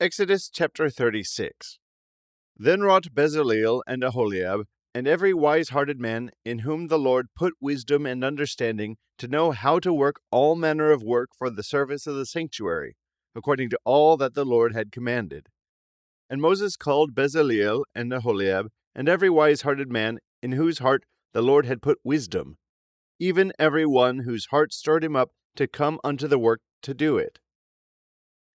Exodus chapter 36. Then wrought Bezaleel and Aholiab, and every wise-hearted man in whom the Lord put wisdom and understanding to know how to work all manner of work for the service of the sanctuary, according to all that the Lord had commanded. And Moses called Bezaleel and Aholiab, and every wise-hearted man in whose heart the Lord had put wisdom, even every one whose heart stirred him up to come unto the work to do it.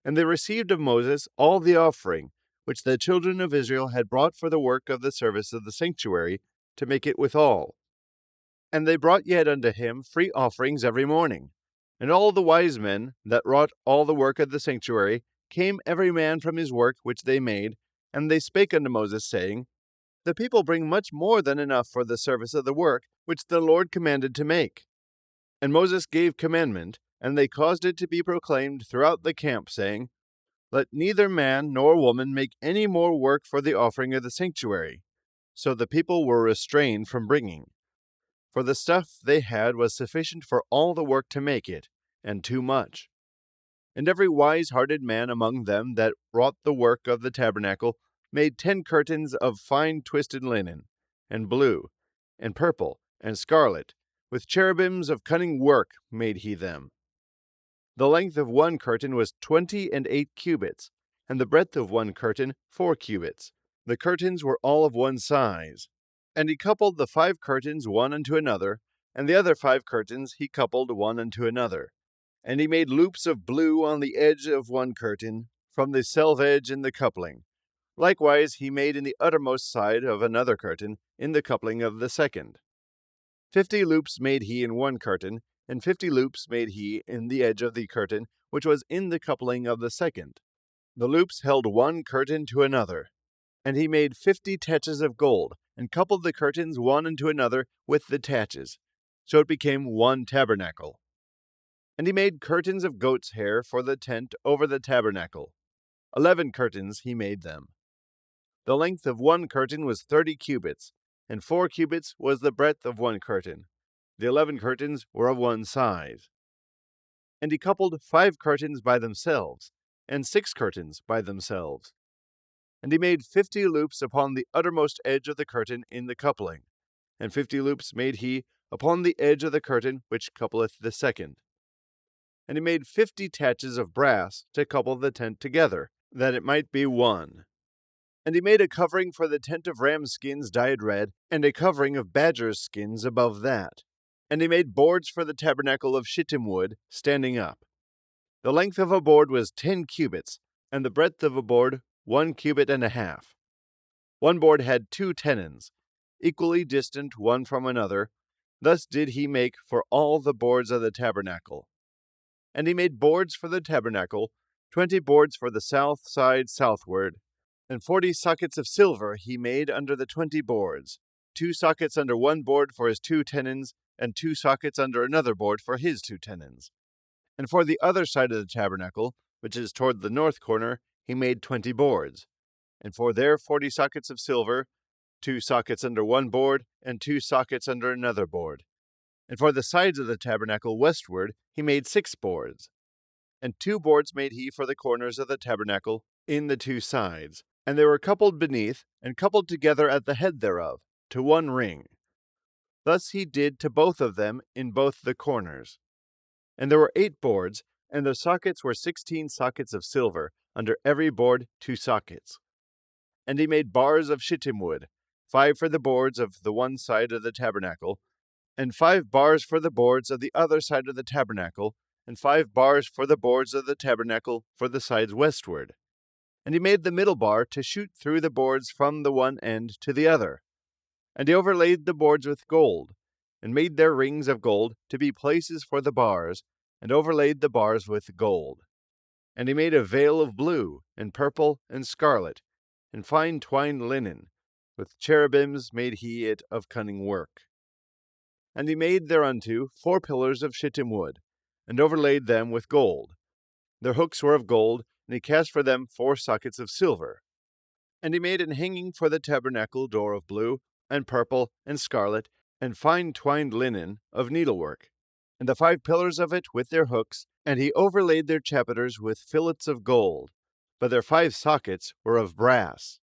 And they received of Moses all the offering which the children of Israel had brought for the work of the service of the sanctuary, to make it withal. And they brought yet unto him free offerings every morning. And all the wise men that wrought all the work of the sanctuary came every man from his work which they made, and they spake unto Moses, saying, The people bring much more than enough for the service of the work which the Lord commanded to make. And Moses gave commandment, and they caused it to be proclaimed throughout the camp, saying, Let neither man nor woman make any more work for the offering of the sanctuary. So the people were restrained from bringing. For the stuff they had was sufficient for all the work to make it, and too much. And every wise-hearted man among them that wrought the work of the tabernacle made 10 curtains of fine twisted linen, and blue, and purple, and scarlet, with cherubims of cunning work made he them. The length of one curtain was 28 cubits, and the breadth of one curtain 4 cubits. The curtains were all of one size. And he coupled the 5 curtains one unto another, and the other 5 curtains he coupled one unto another. And he made loops of blue on the edge of one curtain, from the selvedge in the coupling. Likewise he made in the uttermost side of another curtain, in the coupling of the second. 50 loops made he in one curtain, and 50 loops made he in the edge of the curtain, which was in the coupling of the second. The loops held one curtain to another. And he made 50 taches of gold, and coupled the curtains one unto another with the taches. So it became one tabernacle. And he made curtains of goat's hair for the tent over the tabernacle. 11 curtains he made them. The length of one curtain was 30 cubits, and 4 cubits was the breadth of one curtain. The 11 curtains were of one size. And he coupled 5 curtains by themselves, and 6 curtains by themselves. And he made 50 loops upon the uttermost edge of the curtain in the coupling, and 50 loops made he upon the edge of the curtain which coupleth the second. And he made 50 taches of brass to couple the tent together, that it might be one. And he made a covering for the tent of ram skins dyed red, and a covering of badgers' skins above that. And he made boards for the tabernacle of shittim wood, standing up. The length of a board was 10 cubits, and the breadth of a board 1 cubit and a half. One board had 2 tenons, equally distant one from another. Thus did he make for all the boards of the tabernacle. And he made boards for the tabernacle, 20 boards for the south side southward, and 40 sockets of silver he made under the 20 boards, 2 sockets under one board for his 2 tenons, and 2 sockets under another board for his 2 tenons. And for the other side of the tabernacle, which is toward the north corner, he made 20 boards, and for their 40 sockets of silver, 2 sockets under one board, and 2 sockets under another board. And for the sides of the tabernacle westward, he made 6 boards. And 2 boards made he for the corners of the tabernacle in the 2 sides, and they were coupled beneath, and coupled together at the head thereof, to one ring. Thus he did to both of them in both the corners. And there were 8 boards, and their sockets were 16 sockets of silver, under every board 2 sockets. And he made bars of shittim wood, 5 for the boards of the one side of the tabernacle, and 5 bars for the boards of the other side of the tabernacle, and 5 bars for the boards of the tabernacle for the sides westward. And he made the middle bar to shoot through the boards from the one end to the other. And he overlaid the boards with gold, and made their rings of gold to be places for the bars, and overlaid the bars with gold. And he made a veil of blue, and purple, and scarlet, and fine twined linen. With cherubims made he it of cunning work. And he made thereunto 4 pillars of shittim wood, and overlaid them with gold. Their hooks were of gold, and he cast for them 4 sockets of silver. And he made an hanging for the tabernacle door of blue, and purple, and scarlet, and fine twined linen of needlework, and the 5 pillars of it with their hooks, and he overlaid their chapiters with fillets of gold. but their 5 sockets were of brass.